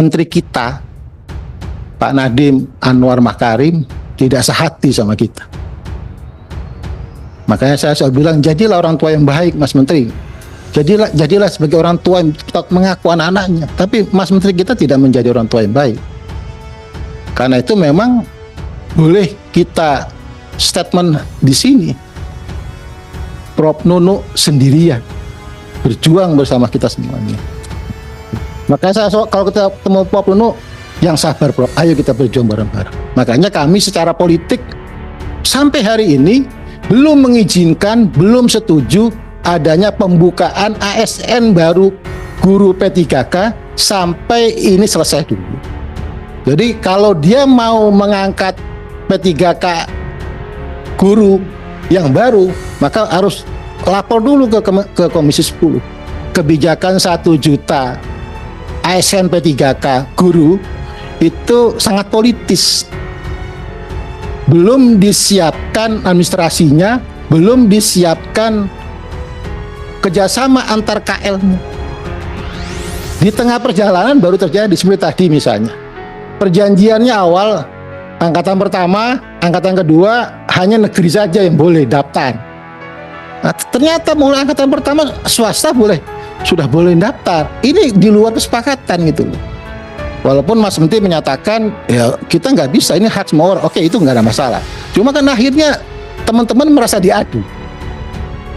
Menteri kita, Pak Nadiem Anwar Makarim, tidak sehati sama kita. Makanya saya selalu bilang, jadilah orang tua yang baik, Mas Menteri. Jadilah sebagai orang tua yang mengaku anak-anaknya. Tapi Mas Menteri kita tidak menjadi orang tua yang baik. Karena itu memang boleh kita statement di sini. Prof Nunuk sendirian berjuang bersama kita semuanya. Makanya kalau kita ketemu Prof Nunuk, yang sabar Prof, ayo kita berjuang bareng-bareng. Makanya kami secara politik sampai hari ini belum mengizinkan, belum setuju adanya pembukaan ASN baru guru P3K sampai ini selesai dulu. Jadi kalau dia mau mengangkat P3K guru yang baru, maka harus lapor dulu ke Komisi 10. Kebijakan 1 juta ASN P3K guru itu sangat politis. Belum disiapkan administrasinya, belum disiapkan kerjasama antar KL-nya. Di tengah perjalanan baru terjadi seperti tadi misalnya. Perjanjiannya awal, angkatan pertama, angkatan kedua, hanya negeri saja yang boleh daftar. Nah, ternyata mulai angkatan pertama, swasta sudah boleh daftar. Ini di luar kesepakatan gitu loh. Walaupun Mas Menteri menyatakan ya kita nggak bisa, ini hak semua orang. Oke, itu nggak ada masalah. Cuma kan akhirnya teman-teman merasa diadu.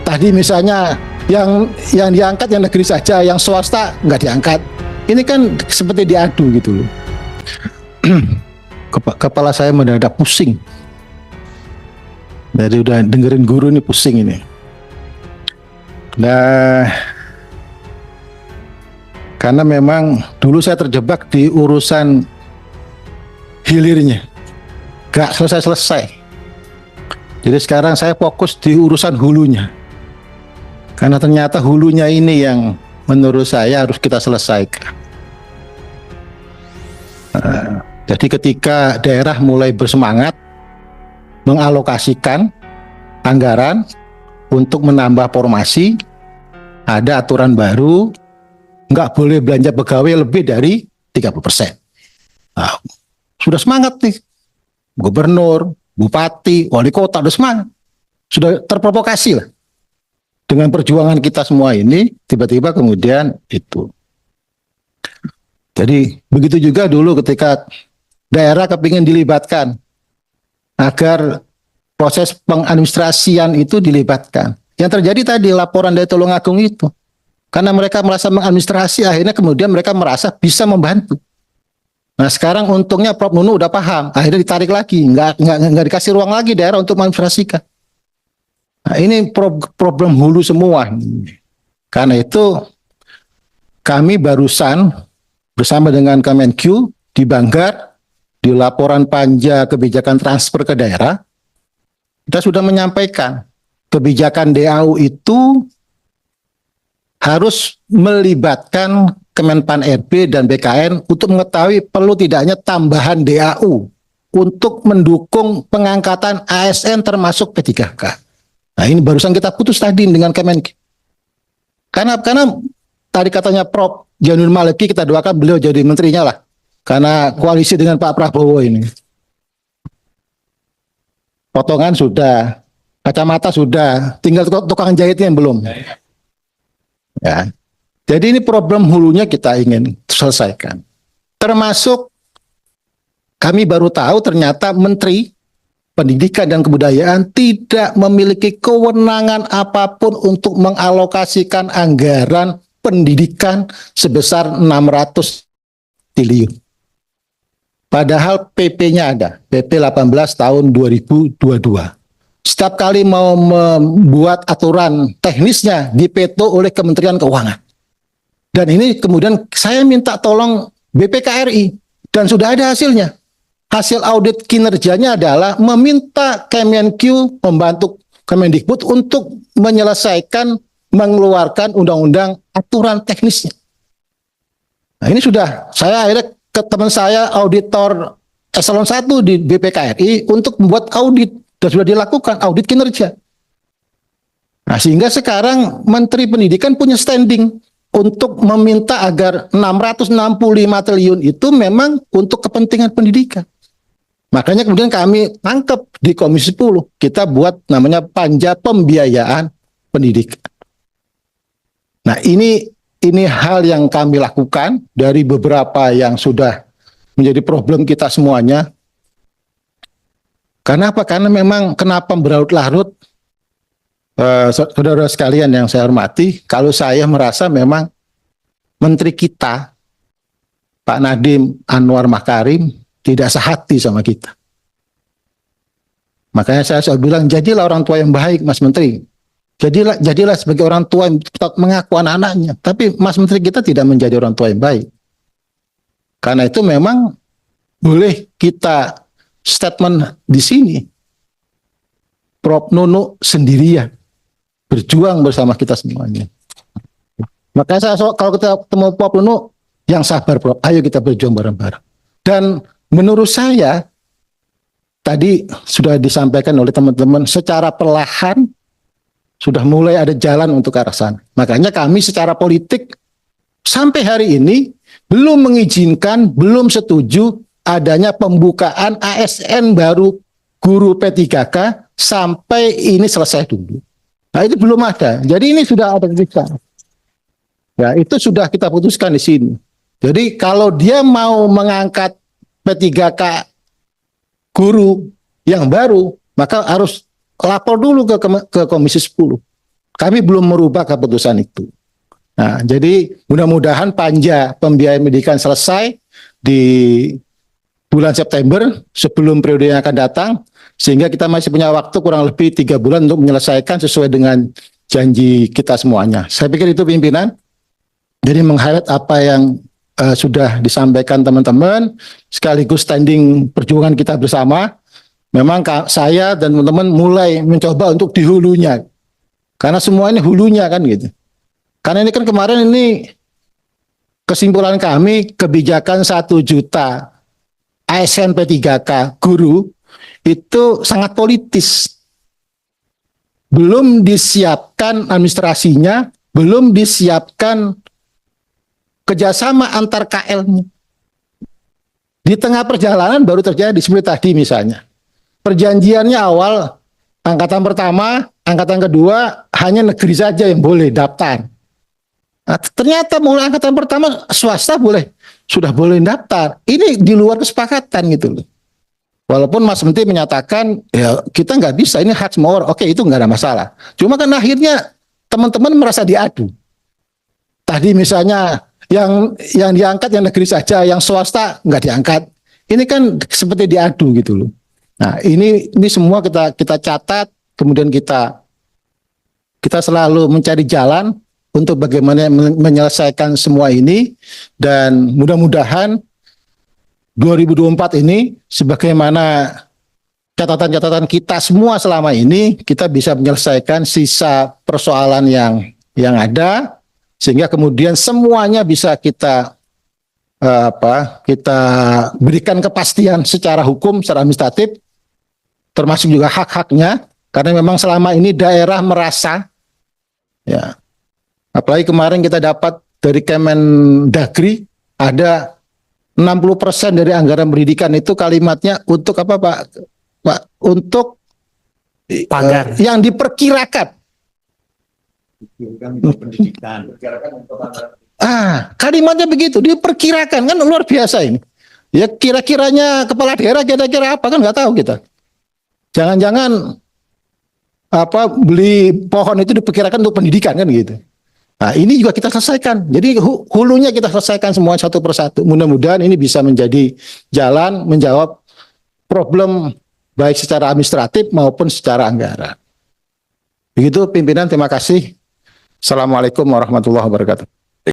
Tadi misalnya yang diangkat yang negeri saja, yang swasta nggak diangkat. Ini kan seperti diadu gitu loh. Kepala saya mendadak pusing. Dari udah dengerin guru ini pusing ini. Nah, karena memang dulu saya terjebak di urusan hilirnya, gak selesai-selesai. Jadi sekarang saya fokus di urusan hulunya. Karena ternyata hulunya ini yang menurut saya harus kita selesaikan. Jadi ketika daerah mulai bersemangat mengalokasikan anggaran untuk menambah formasi, ada aturan baru, nggak boleh belanja pegawai lebih dari 30%. Nah, sudah semangat nih. Gubernur, bupati, wali kota udah semangat. Sudah terprovokasi lah. Dengan perjuangan kita semua ini, tiba-tiba kemudian itu. Jadi begitu juga dulu ketika daerah kepingin dilibatkan agar proses pengadministrasian itu dilibatkan. Yang terjadi tadi laporan dari Tulungagung itu. Karena mereka merasa mengadministrasi, akhirnya kemudian mereka merasa bisa membantu. Nah sekarang untungnya Prof Nunuk udah paham, akhirnya ditarik lagi, nggak dikasih ruang lagi daerah untuk mengadministrasikan. Nah ini problem hulu semua. Karena itu kami barusan bersama dengan Kemenq di Banggar, di laporan panja kebijakan transfer ke daerah, kita sudah menyampaikan kebijakan DAU itu harus melibatkan Kemenpan RB dan BKN untuk mengetahui perlu tidaknya tambahan DAU untuk mendukung pengangkatan ASN termasuk P3K. Nah ini barusan kita putus tadi dengan Kemenq. Karena tadi katanya Prof Janul Maliki, kita doakan beliau jadi menterinya lah. Karena koalisi dengan Pak Prabowo ini. Potongan sudah, kacamata sudah, tinggal tukang jahitnya yang belum. Ya. Jadi ini problem hulunya kita ingin selesaikan. Termasuk kami baru tahu ternyata Menteri Pendidikan dan Kebudayaan tidak memiliki kewenangan apapun untuk mengalokasikan anggaran pendidikan sebesar 600 triliun. Padahal PP-nya ada, PP 18 tahun 2022. Setiap kali mau membuat aturan teknisnya dipeto oleh Kementerian Keuangan. Dan ini kemudian saya minta tolong BPKRI dan sudah ada hasilnya. Hasil audit kinerjanya adalah meminta Kemenq membantu Kemendikbud untuk menyelesaikan, mengeluarkan undang-undang aturan teknisnya. Nah ini sudah, saya akhirnya ke teman saya auditor eselon 1 di BPKRI untuk membuat audit. Dan sudah dilakukan audit kinerja. Nah, sehingga sekarang Menteri Pendidikan punya standing untuk meminta agar 665 triliun itu memang untuk kepentingan pendidikan. Makanya kemudian kami tangkap di Komisi 10, kita buat namanya panja pembiayaan pendidikan. Nah, ini hal yang kami lakukan dari beberapa yang sudah menjadi problem kita semuanya. Karena apa? Karena memang kenapa berlarut-larut, saudara sekalian yang saya hormati, kalau saya merasa memang menteri kita, Pak Nadiem Anwar Makarim, tidak sehati sama kita. Makanya saya selalu bilang, jadilah orang tua yang baik, Mas Menteri. Jadilah sebagai orang tua yang mengaku anak-anaknya. Tapi Mas Menteri kita tidak menjadi orang tua yang baik. Karena itu memang boleh kita statement di sini. Prof. Nunu sendirian berjuang bersama kita semuanya. Makanya kalau kita ketemu Prof. Nunu, yang sabar Prof. Ayo kita berjuang bareng-bareng. Dan menurut saya, tadi sudah disampaikan oleh teman-teman, secara perlahan sudah mulai ada jalan untuk ke arah sana. Makanya kami secara politik sampai hari ini belum mengizinkan, belum setuju adanya pembukaan ASN baru guru P3K sampai ini selesai dulu. Nah, itu belum ada. Jadi ini sudah ada kita. Ya, itu sudah kita putuskan di sini. Jadi kalau dia mau mengangkat P3K guru yang baru, maka harus lapor dulu ke Komisi 10. Kami belum merubah keputusan itu. Nah, jadi mudah-mudahan panja pembiayaan pendidikan selesai di bulan September sebelum periode yang akan datang, sehingga kita masih punya waktu kurang lebih 3 bulan untuk menyelesaikan sesuai dengan janji kita semuanya. Saya pikir itu pimpinan. Jadi meng-highlight apa yang sudah disampaikan teman-teman, sekaligus standing perjuangan kita bersama. Memang saya dan teman-teman mulai mencoba untuk di hulunya. Karena semua ini hulunya kan gitu. Karena ini kan kemarin ini kesimpulan kami, kebijakan 1 juta ASN P3K guru itu sangat politis. Belum disiapkan administrasinya, belum disiapkan kerjasama antar KL-nya. Di tengah perjalanan baru terjadi seperti tadi misalnya. Perjanjiannya awal, angkatan pertama, angkatan kedua, hanya negeri saja yang boleh daftar. Nah, ternyata mulai angkatan pertama, swasta sudah boleh daftar. Ini di luar kesepakatan gitu loh. Walaupun Mas Menteri menyatakan, ya kita nggak bisa, ini hak semua orang. Oke, itu nggak ada masalah. Cuma kan akhirnya teman-teman merasa diadu. Tadi misalnya, yang diangkat yang negeri saja, yang swasta nggak diangkat. Ini kan seperti diadu gitu loh. Nah, ini semua kita catat, kemudian kita selalu mencari jalan untuk bagaimana menyelesaikan semua ini, dan mudah-mudahan 2024 ini sebagaimana catatan-catatan kita semua selama ini, kita bisa menyelesaikan sisa persoalan yang ada, sehingga kemudian semuanya bisa kita berikan kepastian secara hukum, secara administratif, termasuk juga hak-haknya, karena memang selama ini daerah merasa, ya, apalagi kemarin kita dapat dari Kemendagri ada 60% dari anggaran pendidikan itu kalimatnya untuk apa Pak? Untuk pagar yang diperkirakan. Kalimatnya begitu, diperkirakan, kan luar biasa ini. Ya kira-kiranya kepala daerah kira-kira apa kan nggak tahu kita. Jangan-jangan beli pohon itu diperkirakan untuk pendidikan kan gitu. Nah, ini juga kita selesaikan. Jadi hulunya kita selesaikan semua satu persatu. Mudah-mudahan ini bisa menjadi jalan menjawab problem baik secara administratif maupun secara anggaran. Begitu pimpinan, terima kasih. Assalamualaikum warahmatullahi wabarakatuh.